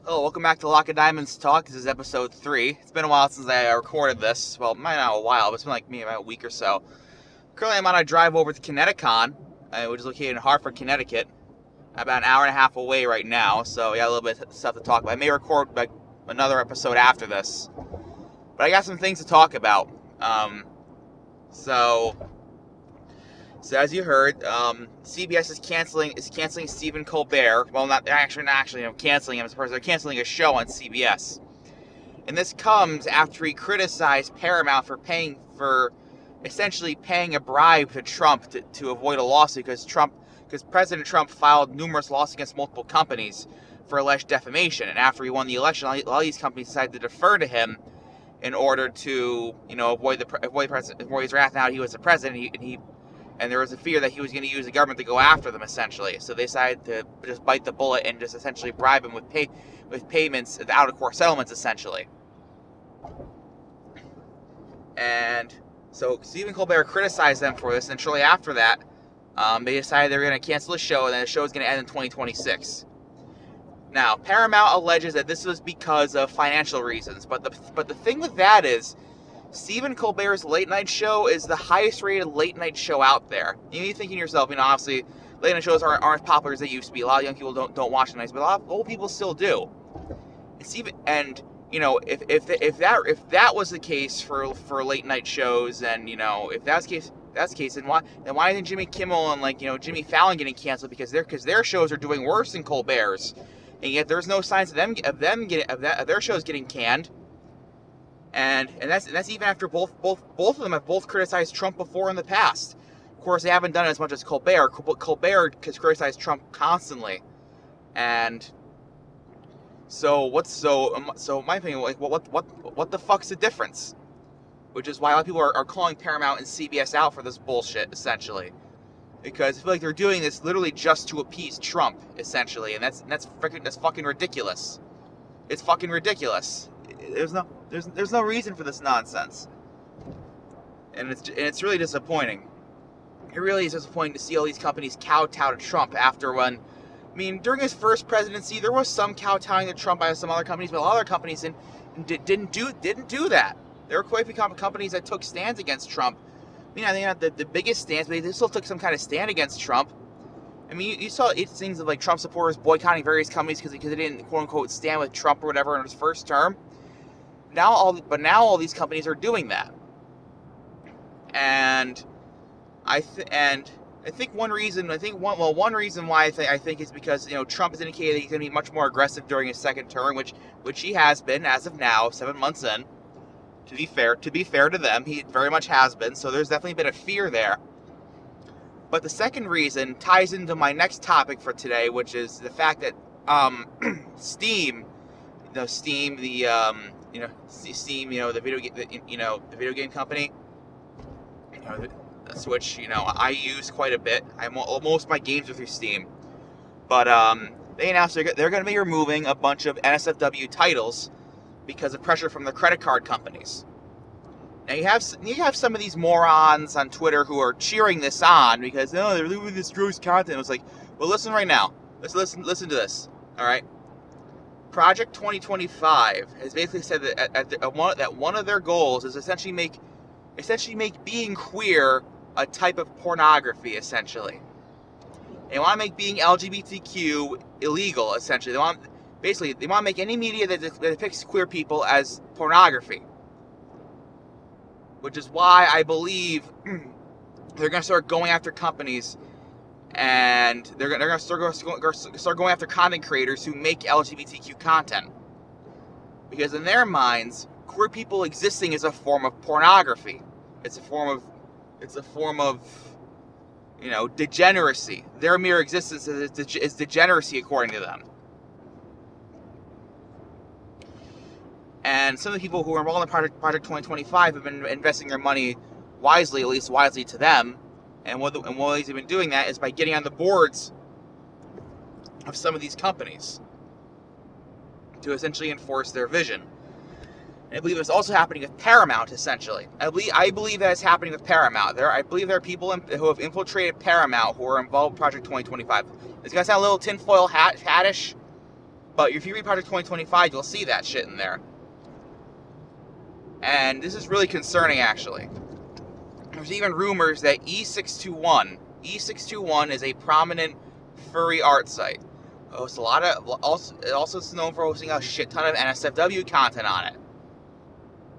Hello, welcome back to Lacedaemon's Talk. This is episode 3. It's been a while since I recorded this. Well, might not a while, but it's been like maybe about a week or so. Currently, I'm on a drive over to Connecticon, which is located in Hartford, Connecticut. About an hour and a half away right now, so yeah, a little bit of stuff to talk about. I may record like another episode after this, but I got some things to talk about. So as you heard, CBS is canceling Stephen Colbert. Well, not actually, canceling him as a person. They're canceling a show on CBS. And this comes after he criticized Paramount for essentially paying a bribe to Trump to avoid a lawsuit because President Trump filed numerous lawsuits against multiple companies for alleged defamation. And after he won the election, a lot of these companies decided to defer to him in order to avoid his wrath. Now he was the president, and there was a fear that he was going to use the government to go after them, essentially. So they decided to just bite the bullet and just essentially bribe him with payments, out-of-court settlements, essentially. And so Stephen Colbert criticized them for this, and shortly after that, they decided they were going to cancel the show, and then the show is going to end in 2026. Now, Paramount alleges that this was because of financial reasons, but the thing with that is, Stephen Colbert's late night show is the highest rated late night show out there. You're thinking to yourself, obviously, late night shows aren't as popular as they used to be. A lot of young people don't watch nights, but a lot of old people still do. If that was the case for late night shows, and if that's the case, then why isn't Jimmy Kimmel and Jimmy Fallon getting canceled because their shows are doing worse than Colbert's, and yet there's no signs of their shows getting canned. And that's even after both of them have both criticized Trump before in the past. Of course, they haven't done it as much as Colbert. Colbert has criticized Trump constantly, and so my opinion, what the fuck's the difference? Which is why a lot of people are calling Paramount and CBS out for this bullshit, essentially, because I feel like they're doing this literally just to appease Trump, essentially, and that's fucking ridiculous. It's fucking ridiculous. There's no reason for this nonsense, and it's really disappointing. It really is disappointing to see all these companies kowtow to Trump during his first presidency, there was some kowtowing to Trump by some other companies, but a lot of other companies didn't do that. There were quite a few companies that took stands against Trump. They had the biggest stands, but they still took some kind of stand against Trump. You saw things of Trump supporters boycotting various companies because they didn't quote unquote stand with Trump or whatever in his first term. Now all these companies are doing that, and I think one reason why I think is because Trump has indicated that he's going to be much more aggressive during his second term, which he has been as of now, 7 months in. To be fair to them, he very much has been. So there's definitely been a fear there. But the second reason ties into my next topic for today, which is the fact that Steam, Steam, the video game company, which I use quite a bit. Most of my games are through Steam, but they announced they're going to be removing a bunch of NSFW titles because of pressure from the credit card companies. Now you have some of these morons on Twitter who are cheering this on because they're removing this gross content. It was like, well, listen right now. Listen to this. All right. Project 2025 has basically said that one of their goals is essentially make being queer a type of pornography, essentially. They want to make being LGBTQ illegal, essentially. They want to make any media that depicts queer people as pornography. Which is why I believe they're going to start going after companies, and they're going to start going after content creators who make LGBTQ content. Because in their minds, queer people existing is a form of pornography. It's a form of degeneracy. Their mere existence is degeneracy, according to them. And some of the people who are involved in Project 2025 have been investing their money wisely, at least wisely to them. And one of the ways they've been doing that is by getting on the boards of some of these companies to essentially enforce their vision. And I believe it's also happening with Paramount, essentially. I believe that it's happening with Paramount. I believe there are people who have infiltrated Paramount who are involved in Project 2025. It's going to sound a little tinfoil hatish, But if you read Project 2025, you'll see that shit in there. And this is really concerning, actually. There's even rumors that E621 is a prominent furry art site. It hosts a lot of, it also is known for hosting a shit ton of NSFW content on it.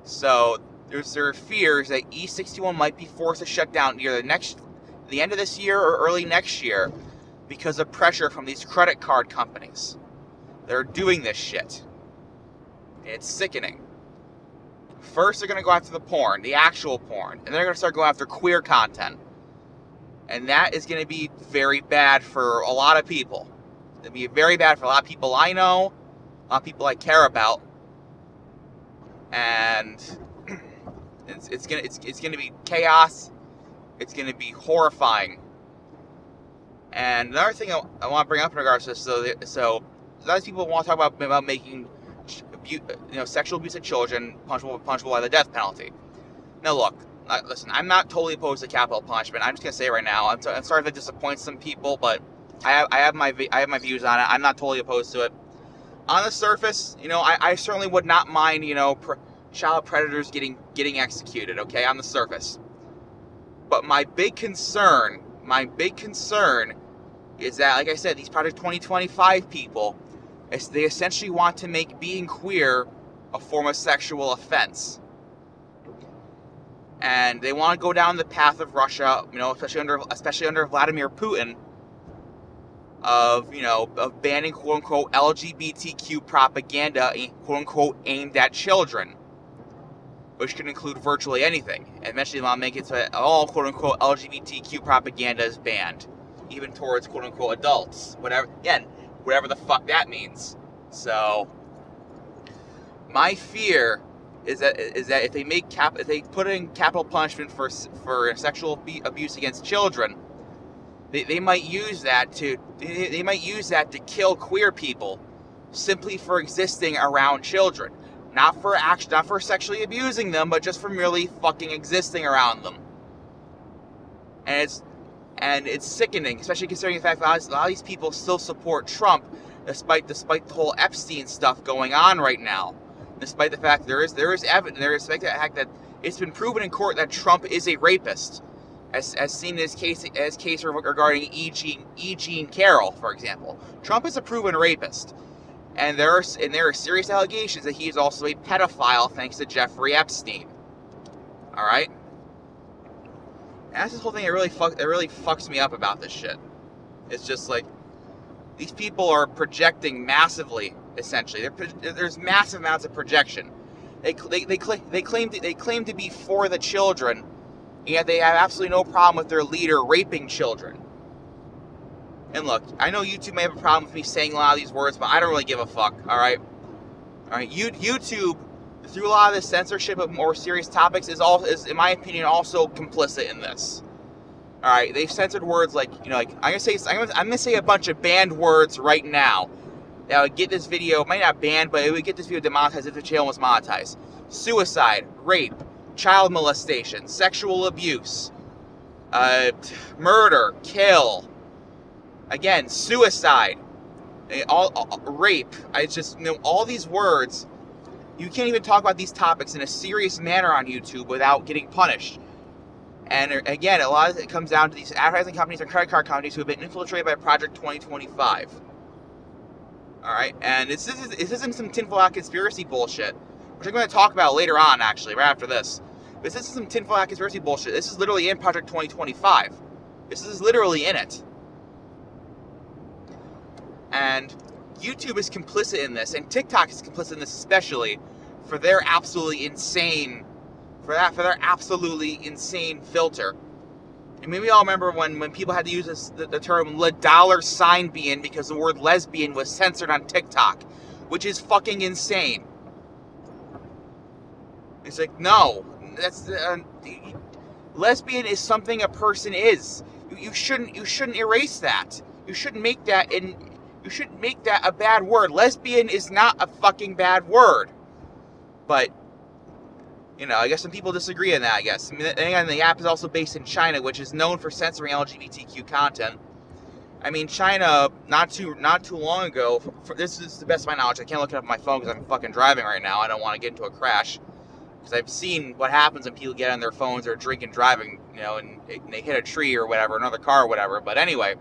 So there are fears that E621 might be forced to shut down either the end of this year or early next year because of pressure from these credit card companies. They're doing this shit. It's sickening. First, they're going to go after the porn, the actual porn, and they're going to start going after queer content. And that is going to be very bad for a lot of people. It'll be very bad for a lot of people I know, a lot of people I care about. And it's gonna be chaos. It's gonna be horrifying. And another thing I want to bring up in regards to this, so a lot of people want to talk about making sexual abuse of children punishable by the death penalty. Now look, listen, I'm not totally opposed to capital punishment. I'm just gonna say right now, I'm sorry if that disappoints some people, but I have my views on it. I'm not totally opposed to it. On the surface, I certainly would not mind, child predators getting executed, okay, on the surface. But my big concern is that, like I said, these Project 2025 people, they essentially want to make being queer a form of sexual offense. And they want to go down the path of Russia, especially under Vladimir Putin, of banning quote-unquote LGBTQ propaganda, quote-unquote, aimed at children, which can include virtually anything. And eventually they want to make it so that all quote-unquote LGBTQ propaganda is banned, even towards quote-unquote adults, whatever the fuck that means. So my fear is that if they put in capital punishment for sexual abuse against children, they might use that to kill queer people simply for existing around children, not for sexually abusing them, but just for merely fucking existing around them. And it's sickening, especially considering the fact that a lot of these people still support Trump, despite the whole Epstein stuff going on right now. Despite the fact despite the fact that it's been proven in court that Trump is a rapist. As seen in his case regarding E. Jean Carroll, for example. Trump is a proven rapist. And there are serious allegations that he is also a pedophile thanks to Jeffrey Epstein. Alright? And that's this whole thing that really fucks me up about this shit. It's just like, these people are projecting massively, essentially. There's massive amounts of projection. They claim to be for the children, and yet they have absolutely no problem with their leader raping children. And look, I know YouTube may have a problem with me saying a lot of these words, but I don't really give a fuck, alright? Alright, YouTube, through a lot of this censorship of more serious topics, is in my opinion, also complicit in this. Alright, they've censored words like, I'm gonna say a bunch of banned words right now that would get this video, might not banned, but it would get this video demonetized if the channel was monetized. Suicide, rape, child molestation, sexual abuse, murder, kill, again, suicide, rape. All these words, you can't even talk about these topics in a serious manner on YouTube without getting punished. And again, a lot of it comes down to these advertising companies and credit card companies who have been infiltrated by Project 2025. Alright, and this isn't some tinfoil hat conspiracy bullshit, which I'm going to talk about later on, actually, right after this. But this isn't some tinfoil hat conspiracy bullshit. This is literally in Project 2025. This is literally in it. And YouTube is complicit in this, and TikTok is complicit in this especially, for their absolutely insane filter. And maybe y'all remember when people had to use the term $sign because the word lesbian was censored on TikTok, which is fucking insane. It's like, no, lesbian is something a person is. You shouldn't erase that. You shouldn't make that a bad word. Lesbian is not a fucking bad word. But I guess some people disagree on that, I guess. I mean, the app is also based in China, which is known for censoring LGBTQ content. I mean, China, not too long ago, this is the best of my knowledge, I can't look it up on my phone because I'm fucking driving right now, I don't want to get into a crash, because I've seen what happens when people get on their phones or drinking driving, and they hit a tree or whatever, another car or whatever, but anyway,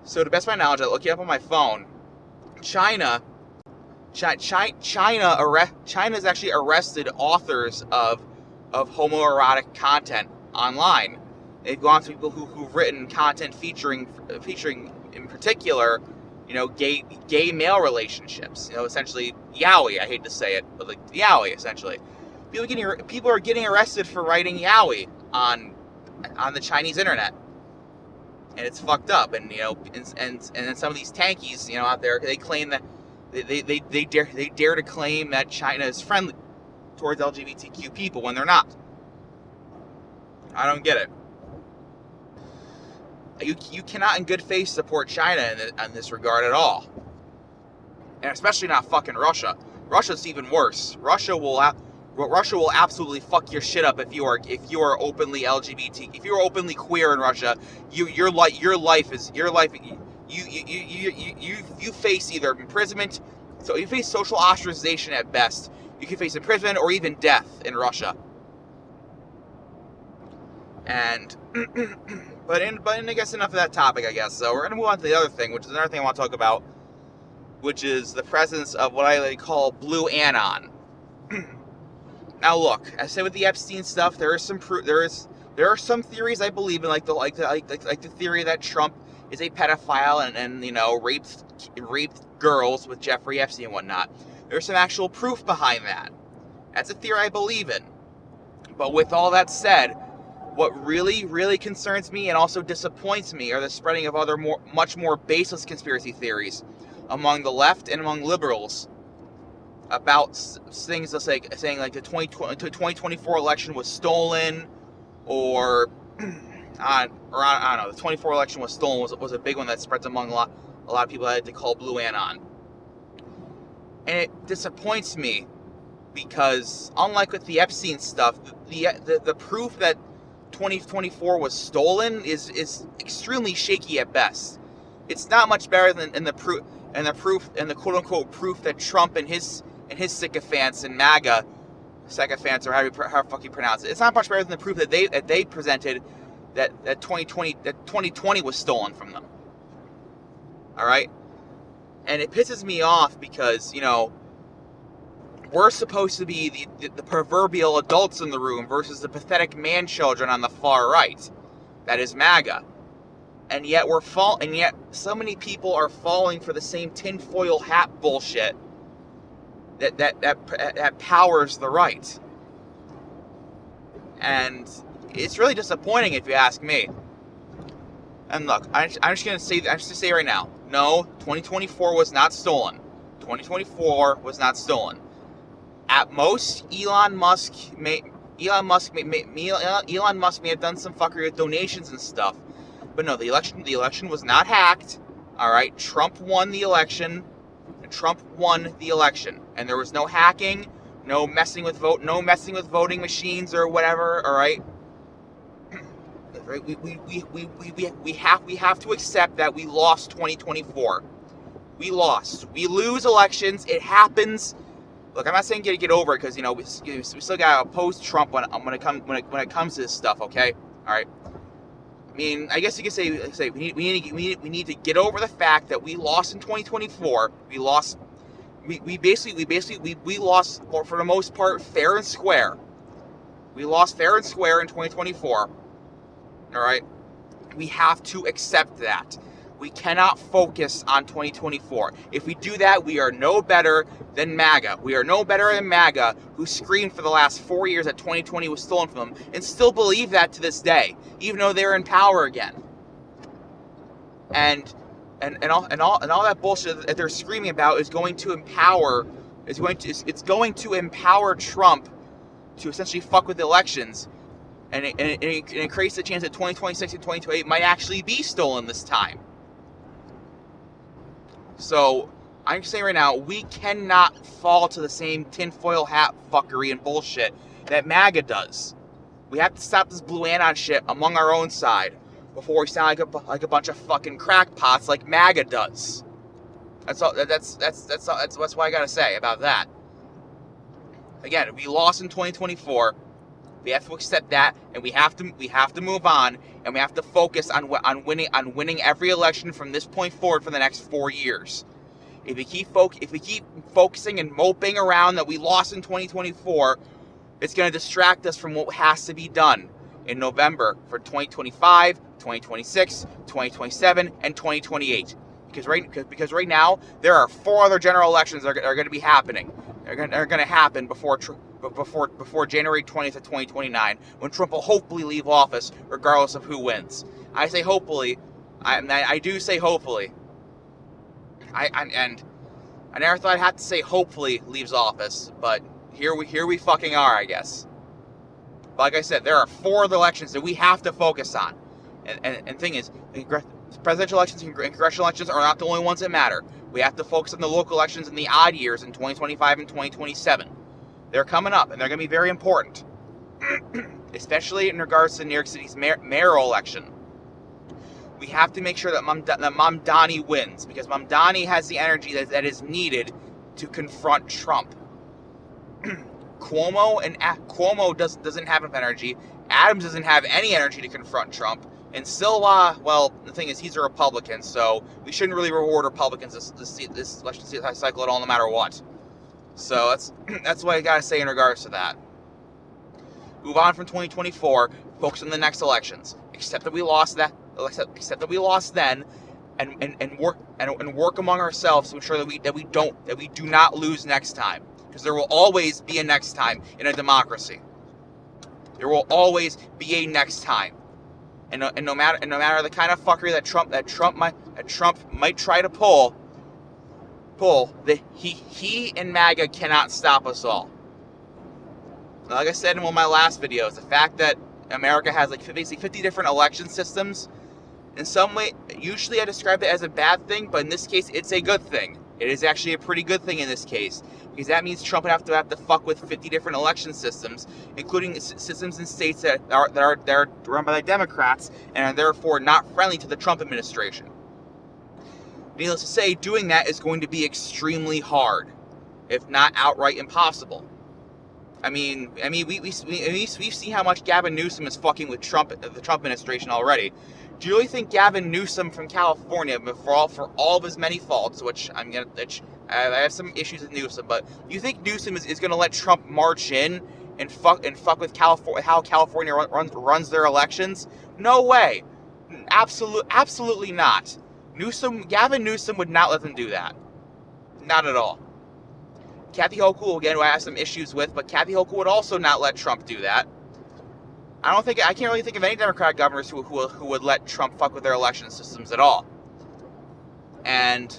so to the best of my knowledge, I look it up on my phone, China's actually arrested authors of homoerotic content online. They've gone to people who've written content featuring in particular, gay male relationships. Essentially yaoi. I hate to say it, but like yaoi, essentially. People are getting arrested for writing yaoi on the Chinese internet, and it's fucked up. And and then some of these tankies, out there, they claim that they dare to claim that China is friendly towards LGBTQ people when they're not. I don't get it. You cannot in good faith support China in this regard at all. And especially not fucking Russia. Russia's even worse. Russia will absolutely fuck your shit up if you are openly LGBT, if you are openly queer in Russia. Your life you face either imprisonment, so you face social ostracization at best. You can face imprisonment or even death in Russia. And but I guess enough of that topic, I guess. So we're gonna move on to the other thing, which is another thing I want to talk about, which is the presence of what I call blue anon. Now look, as I said with the Epstein stuff, there are some theories I believe in, like the theory that Trump is a pedophile and raped girls with Jeffrey Epstein and whatnot. There's some actual proof behind that. That's a theory I believe in. But with all that said, what really, really concerns me and also disappoints me are the spreading of other much more baseless conspiracy theories among the left and among liberals about things like saying like the 2024 election was stolen, or I don't know, the 2024 election was stolen was a big one that spreads among a lot of people that they call blue anon. And it disappoints me because unlike with the Epstein stuff, the proof that 2024 was stolen is extremely shaky at best. It's not much better than the proof and the quote unquote proof that Trump and his sycophants and MAGA sycophants, or however fuck you pronounce it. It's not much better than the proof that they presented that 2020 was stolen from them. All right, and it pisses me off because we're supposed to be the proverbial adults in the room versus the pathetic man-children on the far right. That is MAGA. And yet so many people are falling for the same tinfoil hat bullshit that powers the right. And it's really disappointing if you ask me. And look, I'm just gonna say right now, no, 2024 was not stolen. 2024 was not stolen. At most, Elon Musk may have done some fuckery with donations and stuff, but no, the election was not hacked. All right, Trump won the election, and there was no hacking, no messing with voting machines or whatever. All right, we have to accept that we lost 2024. We lost. We lose elections. It happens. Look, I'm not saying get over it because we still gotta oppose Trump when it comes to this stuff. Okay, all right. I mean, I guess you could say we need to get over the fact that we lost in 2024. We lost. We basically lost, for the most part, fair and square. We lost fair and square in 2024. All right. We have to accept that. We cannot focus on 2024. If we do that, we are no better than MAGA. We are no better than MAGA, who screamed for the last 4 years that 2020 was stolen from them, and still believe that to this day, even though they're in power again. And all that bullshit that they're screaming about is going to empower Trump to essentially fuck with the elections, and it creates the chance that 2026 and 2028 might actually be stolen this time. So, I'm just saying right now, we cannot fall to the same tinfoil hat fuckery and bullshit that MAGA does. We have to stop this blue anon shit among our own side. before we sound like a bunch of fucking crackpots like MAGA does. That's all. That's what I gotta say about that. Again, we lost in 2024. We have to accept that, and we have to move on, and we have to focus on winning every election from this point forward for the next 4 years. If we keep focusing and moping around that we lost in 2024, it's going to distract us from what has to be done in November for 2025, 2026, 2027, and 2028. Because right now there are 4 other general elections that are going to be happening. They're going to happen before January 20th of 2029, when Trump will hopefully leave office, regardless of who wins. I say hopefully. I do say hopefully. I never thought I'd have to say hopefully leaves office, but here we fucking are, I guess. But like I said, there are 4 other elections that we have to focus on. And thing is, presidential elections and congressional elections are not the only ones that matter. We have to focus on the local elections in the odd years in 2025 and 2027. They're coming up, and they're going to be very important, especially in regards to New York City's mayoral election. We have to make sure that Mamdani wins, because Mamdani has the energy that is needed to confront Trump. Cuomo doesn't have enough energy. Adams doesn't have any energy to confront Trump. And Silva, well, the thing is, he's a Republican, so we shouldn't really reward Republicans this election cycle at all, no matter what. So that's what I gotta say in regards to that. Move on from 2024, focus on the next elections. Accept that we lost then, and work among ourselves to ensure that we do not lose next time. Because there will always be a next time in a democracy. There will always be a next time. And no matter the kind of fuckery that Trump might try to pull, he and MAGA cannot stop us all. Like I said in one of my last videos, the fact that America has basically 50 different election systems, in some way, usually I describe it as a bad thing, but in this case, it's a good thing. It is actually a pretty good thing in this case, because that means Trump would have to fuck with 50 different election systems, including systems in states that are run by the Democrats and are therefore not friendly to the Trump administration. Needless to say, doing that is going to be extremely hard, if not outright impossible. We've seen how much Gavin Newsom is fucking with the Trump administration already. Do you really think Gavin Newsom from California, for all of his many faults, which I have some issues with Newsom, but do you think Newsom is going to let Trump march in and fuck with how California runs their elections? No way. Absolutely not. Gavin Newsom would not let them do that. Not at all. Kathy Hochul, again, who I have some issues with, but Kathy Hochul would also not let Trump do that. I can't really think of any Democratic governors who would let Trump fuck with their election systems at all. And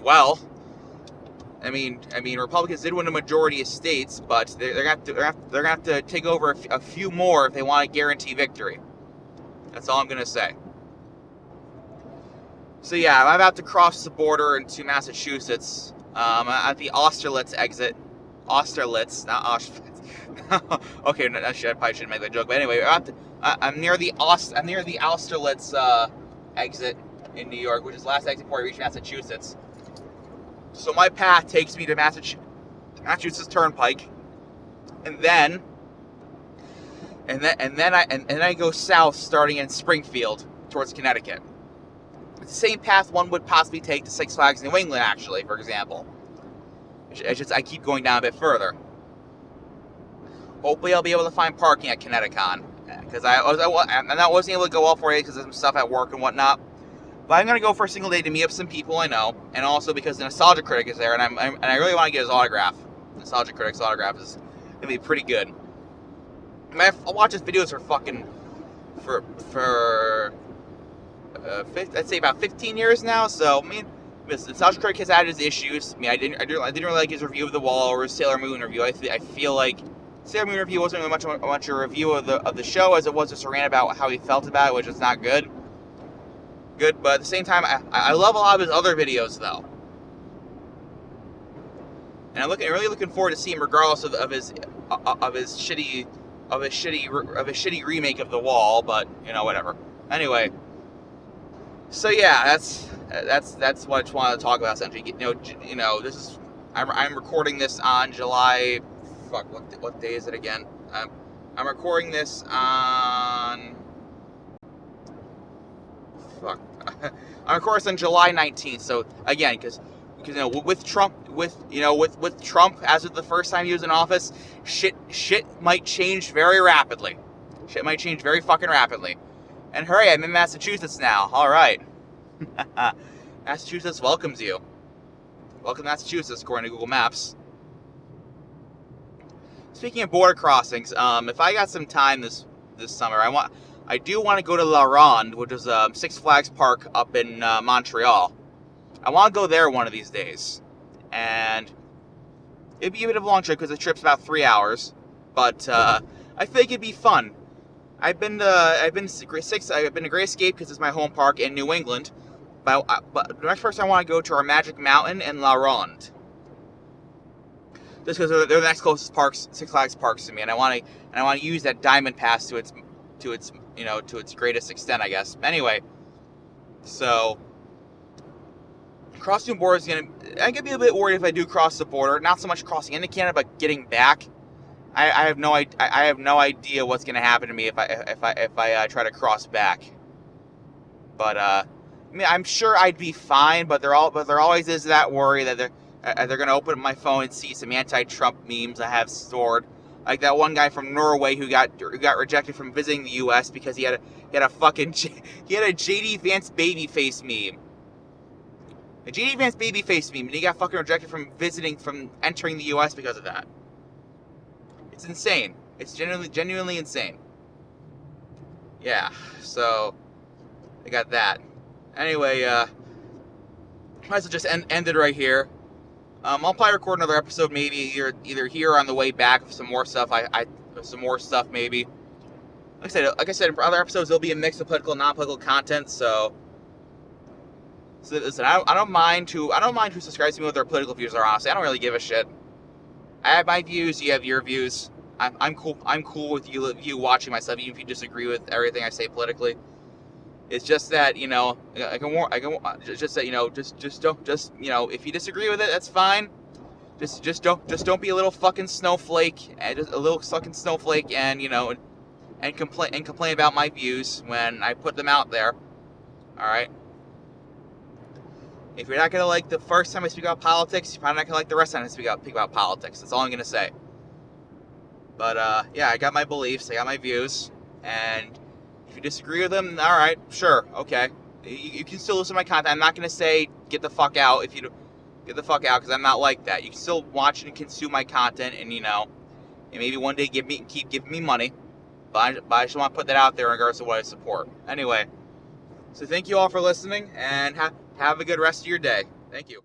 well, Republicans did win a majority of states, but they're gonna have to take over a few more if they want to guarantee victory. That's all I'm gonna say. So yeah, I'm about to cross the border into Massachusetts. At the Austerlitz exit. Austerlitz, not Auschwitz. Okay, I probably shouldn't make that joke. But anyway, I'm near the Austerlitz exit in New York, which is the last exit before I reach Massachusetts. So my path takes me to Massachusetts Turnpike, and then I go south, starting in Springfield towards Connecticut. It's the same path one would possibly take to Six Flags New England, actually, for example. It's just I keep going down a bit further. Hopefully I'll be able to find parking at Connecticon, because I wasn't able to go all 4 days because of some stuff at work and whatnot. But I'm going to go for a single day to meet up some people I know, and also because the Nostalgia Critic is there, and I really want to get his autograph. The Nostalgia Critic's autograph is going to be pretty good. I'll watch his videos I'd say about 15 years now. So the Nostalgia Critic has had his issues. I didn't really like his review of The Wall or his Sailor Moon review. I feel like Sailor Moon review wasn't really much a review of the show as it was just a rant about how he felt about it, which is not good. But at the same time, I love a lot of his other videos though, and I'm really looking forward to seeing, regardless of his shitty remake of The Wall. But whatever. Anyway, so yeah, that's what I just wanted to talk about. Essentially, this is I'm recording this on July. Fuck, what day is it again? I'm recording this on. Fuck. I'm recording this on July 19th. So again, because with Trump, with Trump as of the first time he was in office, shit might change very rapidly. Shit might change very fucking rapidly. And hurry, I'm in Massachusetts now. All right. Massachusetts welcomes you. Welcome to Massachusetts, according to Google Maps. Speaking of border crossings, if I got some time this summer, I do want to go to La Ronde, which is Six Flags Park up in Montreal. I want to go there one of these days, and it'd be a bit of a long trip because the trip's about 3 hours, but I think it'd be fun. I've been to Great Escape because it's my home park in New England, but the next person I want to go to are Magic Mountain and La Ronde. Just because they're the next closest parks, Six Flags parks to me, and I want to use that Diamond Pass to its greatest extent, I guess. Anyway, so crossing the border is I could be a bit worried if I do cross the border. Not so much crossing into Canada, but getting back. I have no idea what's going to happen to me if I try to cross back. But I mean, I'm sure I'd be fine. But there always is that worry that they're going to open up my phone and see some anti-Trump memes I have stored. Like that one guy from Norway who got rejected from visiting the U.S. because he had a JD Vance babyface meme. A JD Vance babyface meme, and he got fucking rejected from entering the U.S. because of that. It's insane. It's genuinely insane. Yeah, so I got that. Anyway, might as well just end it right here. I'll probably record another episode, maybe either here or on the way back with some more stuff. Some more stuff maybe. Like I said, for other episodes there'll be a mix of political and non-political content. So listen, I don't mind who subscribes to me with their political views are. Honestly, I don't really give a shit. I have my views. You have your views. I'm cool. I'm cool with you watching my stuff, even if you disagree with everything I say politically. It's just that just don't if you disagree with it, that's fine. Just don't be a little fucking snowflake, just a little fucking snowflake, and complain about my views when I put them out there. All right. If you're not gonna like the first time I speak about politics, you're probably not gonna like the rest of the time I speak about politics. That's all I'm gonna say. But yeah, I got my beliefs, I got my views, and if you disagree with them, all right, sure, okay. You can still listen to my content. I'm not gonna say get the fuck out if you get the fuck out, because I'm not like that. You can still watch and consume my content, and and maybe one day keep giving me money. But I just want to put that out there in regards to what I support. Anyway, so thank you all for listening, and have a good rest of your day. Thank you.